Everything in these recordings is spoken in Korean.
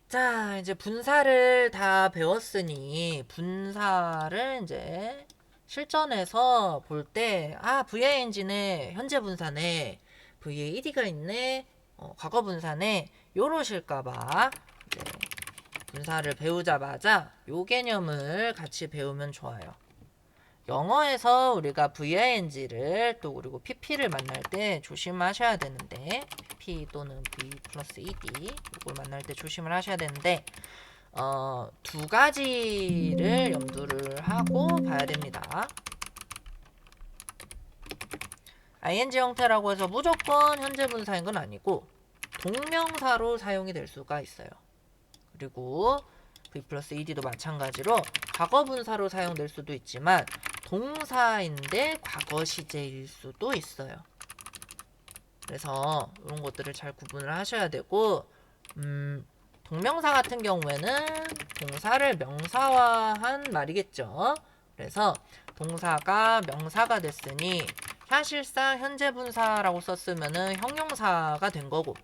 자, 이제 분사를 다 배웠으니 분사를 이제 실전에서 볼 때, 아, VING네, 현재 분사네, VAED가 있네, 과거 분사네, 요러실까봐 이제 분사를 배우자마자 요 개념을 같이 배우면 좋아요. 영어에서 우리가 VING를 또 그리고 PP를 만날 때 조심하셔야 되는데, PP 또는 V 플러스 ED 이걸 만날 때 조심을 하셔야 되는데, 두 가지를 염두를 하고 봐야 됩니다. ing 형태라고 해서 무조건 현재 분사인 건 아니고 동명사로 사용이 될 수가 있어요. 그리고 V 플러스 ED도 마찬가지로 과거 분사로 사용될 수도 있지만 동사인데 과거 시제일 수도 있어요. 그래서 이런 것들을 잘 구분을 하셔야 되고, 동명사 같은 경우에는 동사를 명사화한 말이겠죠. 그래서 동사가 명사가 됐으니 사실상 현재 분사라고 썼으면은 형용사가 된 거고,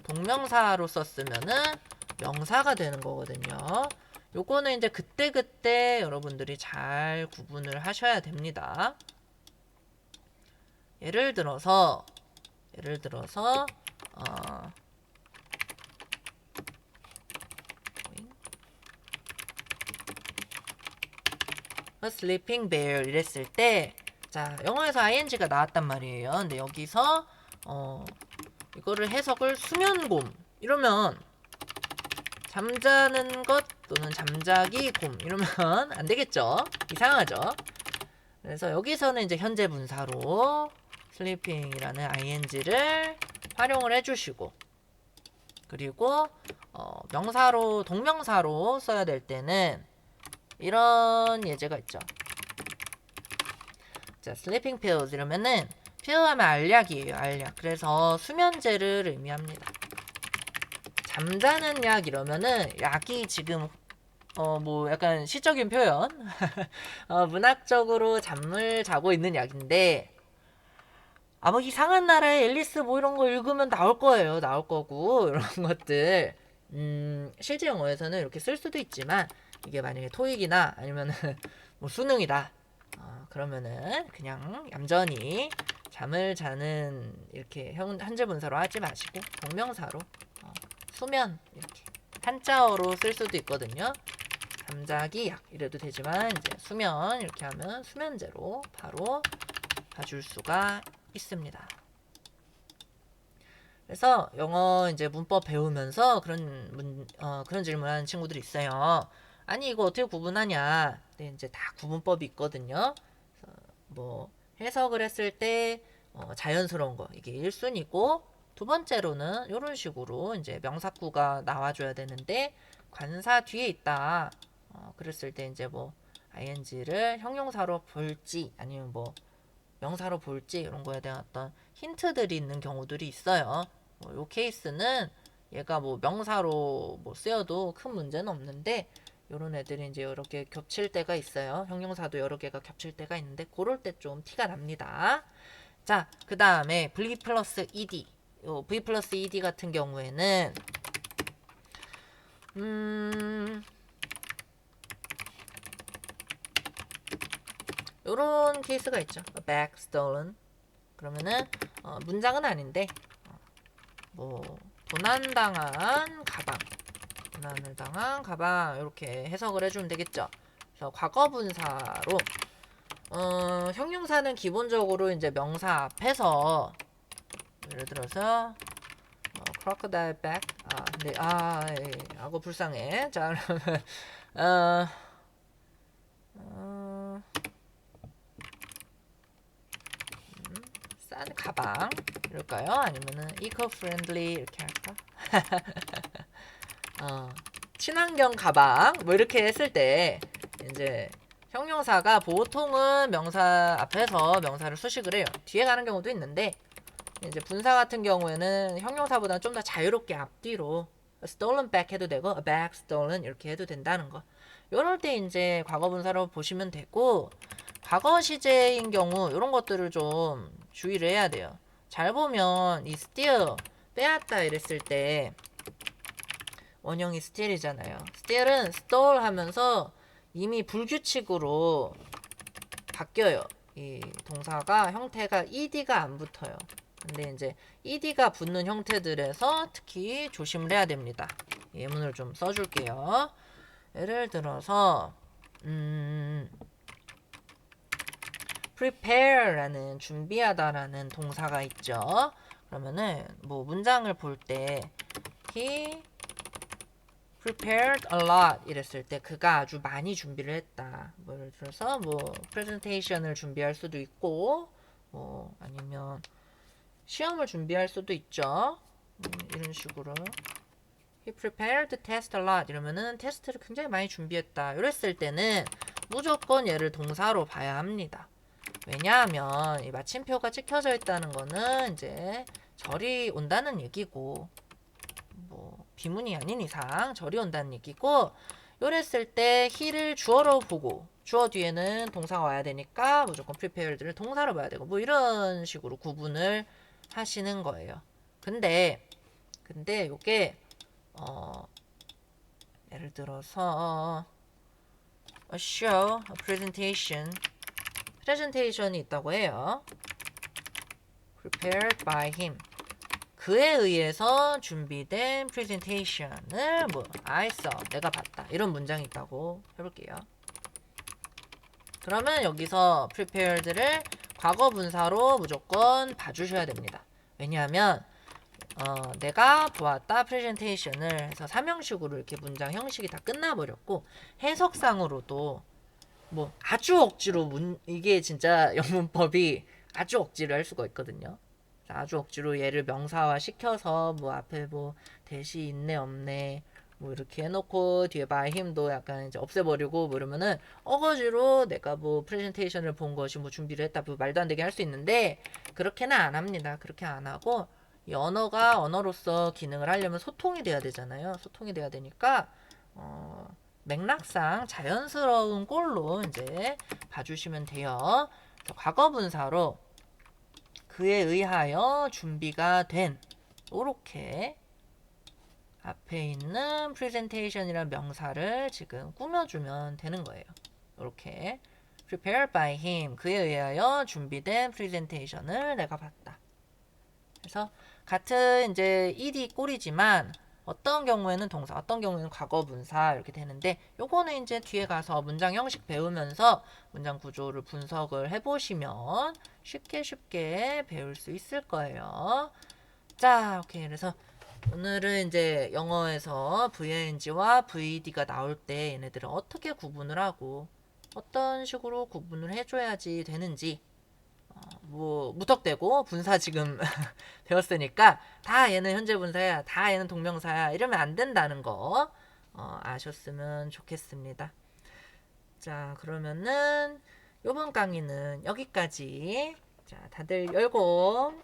동명사로 썼으면은 명사가 되는 거거든요. 요거는 이제 그때그때 여러분들이 잘 구분을 하셔야 됩니다. 예를 들어서 A sleeping bear 이랬을 때, 자, 영어에서 ing가 나왔단 말이에요. 근데 여기서 이거를 해석을 수면곰 이러면 잠자는 것 또는 잠자기 곰 이러면 안 되겠죠? 이상하죠? 그래서 여기서는 이제 현재 분사로 sleeping이라는 ing를 활용을 해주시고, 그리고 명사로 동명사로 써야 될 때는 이런 예제가 있죠. 자, sleeping pills 이러면은 pill 하면 알약이에요. 알약. 그래서 수면제를 의미합니다. 잠자는 약 이러면은 약이 지금 뭐 약간 시적인 표현 문학적으로 잠을 자고 있는 약인데, 뭐 이상한 나라의 앨리스 뭐 이런 거 읽으면 나올 거예요. 나올 거고 이런 것들 실제 영어에서는 이렇게 쓸 수도 있지만, 이게 만약에 토익이나 아니면은 뭐 수능이다, 그러면은 그냥 얌전히 잠을 자는 이렇게 현재 분사로 하지 마시고 동명사로 수면 이렇게 한자어로 쓸 수도 있거든요. 잠자기 약 이래도 되지만 이제 수면 이렇게 하면 수면제로 바로 봐줄 수가 있습니다. 그래서 영어 이제 문법 배우면서 그런 질문하는 친구들이 있어요. 아니 이거 어떻게 구분하냐? 네, 이제 다 구분법이 있거든요. 뭐 해석을 했을 때 자연스러운 거 이게 1순위고, 두 번째로는 이런 식으로 이제 명사구가 나와줘야 되는데 관사 뒤에 있다. 그랬을 때 이제 뭐 ing를 형용사로 볼지 아니면 뭐 명사로 볼지 이런 거에 대한 어떤 힌트들이 있는 경우들이 있어요. 요 케이스는 얘가 뭐 명사로 뭐 쓰여도 큰 문제는 없는데, 요런 애들이 이제 여러 개 겹칠 때가 있어요. 형용사도 여러 개가 겹칠 때가 있는데 그럴 때 좀 티가 납니다. 자, 그 다음에 V 플러스 ED. 요 V 플러스 ED 같은 경우에는 요런 케이스가 있죠. bag stolen. 그러면은 문장은 아닌데 뭐 도난당한 가방, 도난을 당한 가방 이렇게 해석을 해주면 되겠죠. 그래서 과거 분사로 형용사는 기본적으로 이제 명사 앞에서 예를 들어서 crocodile back 근데 예, 악어 불쌍해. 자, 그러면 싼 가방 이럴까요? 아니면은 eco-friendly 이렇게 할까? 친환경 가방 뭐 이렇게 했을 때 이제 형용사가 보통은 명사 앞에서 명사를 수식을 해요. 뒤에 가는 경우도 있는데, 이제 분사 같은 경우에는 형용사보다 좀 더 자유롭게 앞뒤로 stolen back 해도 되고 a bag stolen 이렇게 해도 된다는 거. 요럴 때 이제 과거 분사로 보시면 되고, 과거 시제인 경우 이런 것들을 좀 주의를 해야 돼요. 잘 보면 이 steal 빼앗다 이랬을 때 원형이 still이잖아요. still은 stole 하면서 이미 불규칙으로 바뀌어요. 이 동사가 형태가 ed가 안 붙어요. 근데 이제 ed가 붙는 형태들에서 특히 조심을 해야 됩니다. 예문을 좀 써줄게요. 예를 들어서 prepare라는 준비하다라는 동사가 있죠. 그러면은 뭐 문장을 볼 때 he prepared a lot 이랬을 때 그가 아주 많이 준비를 했다. 뭐 예를 들어서 뭐 presentation을 준비할 수도 있고 뭐 아니면 시험을 준비할 수도 있죠. 이런 식으로 he prepared the test a lot 이러면은 테스트를 굉장히 많이 준비했다. 이랬을 때는 무조건 얘를 동사로 봐야 합니다. 왜냐하면 이 마침표가 찍혀져 있다는 거는 이제 절이 온다는 얘기고 뭐 비문이 아닌 이상 절이 온다는 얘기고 요랬을 때 he를 주어로 보고 주어 뒤에는 동사가 와야 되니까 무조건 prepared를 동사로 봐야 되고 뭐 이런 식으로 구분을 하시는 거예요. 근데 요게 예를 들어서 a show, a presentation 프레젠테이션이 있다고 해요. prepared by him. 그에 의해서 준비된 프레젠테이션을 뭐 I saw, 내가 봤다. 이런 문장이 있다고 해볼게요. 그러면 여기서 prepared를 과거 분사로 무조건 봐주셔야 됩니다. 왜냐하면 내가 보았다 프레젠테이션을 해서 삼형식으로 이렇게 문장 형식이 다 끝나버렸고 해석상으로도 뭐 아주 억지로 이게 진짜 영문법이 아주 억지로 할 수가 있거든요. 아주 억지로 얘를 명사화 시켜서 뭐 앞에 뭐 대시 있네 없네 뭐 이렇게 해놓고 뒤에 by him도 약간 이제 없애버리고 뭐 이러면은 어거지로 내가 뭐 프레젠테이션을 본 것이 뭐 준비를 했다 뭐 말도 안 되게 할 수 있는데 그렇게는 안 합니다. 그렇게 안 하고 이 언어가 언어로서 기능을 하려면 소통이 돼야 되잖아요. 소통이 돼야 되니까 맥락상 자연스러운 꼴로 이제 봐주시면 돼요. 과거분사로 그에 의하여 준비가 된 요렇게 앞에 있는 presentation이라는 명사를 지금 꾸며주면 되는 거예요. 요렇게 prepared by him 그에 의하여 준비된 presentation을 내가 봤다. 그래서 같은 이제 ed 꼴이지만 어떤 경우에는 동사, 어떤 경우에는 과거 분사 이렇게 되는데 요거는 이제 뒤에 가서 문장 형식 배우면서 문장 구조를 분석을 해보시면 쉽게 배울 수 있을 거예요. 자, 오케이. 그래서 오늘은 이제 영어에서 VING와 VD가 나올 때 얘네들을 어떻게 구분을 하고 어떤 식으로 구분을 해줘야지 되는지 뭐 무턱대고 분사 지금 배웠으니까 다 얘는 현재 분사야, 다 얘는 동명사야 이러면 안 된다는 거 아셨으면 좋겠습니다. 자, 그러면은 요번 강의는 여기까지. 자, 다들 열공.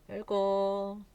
열공.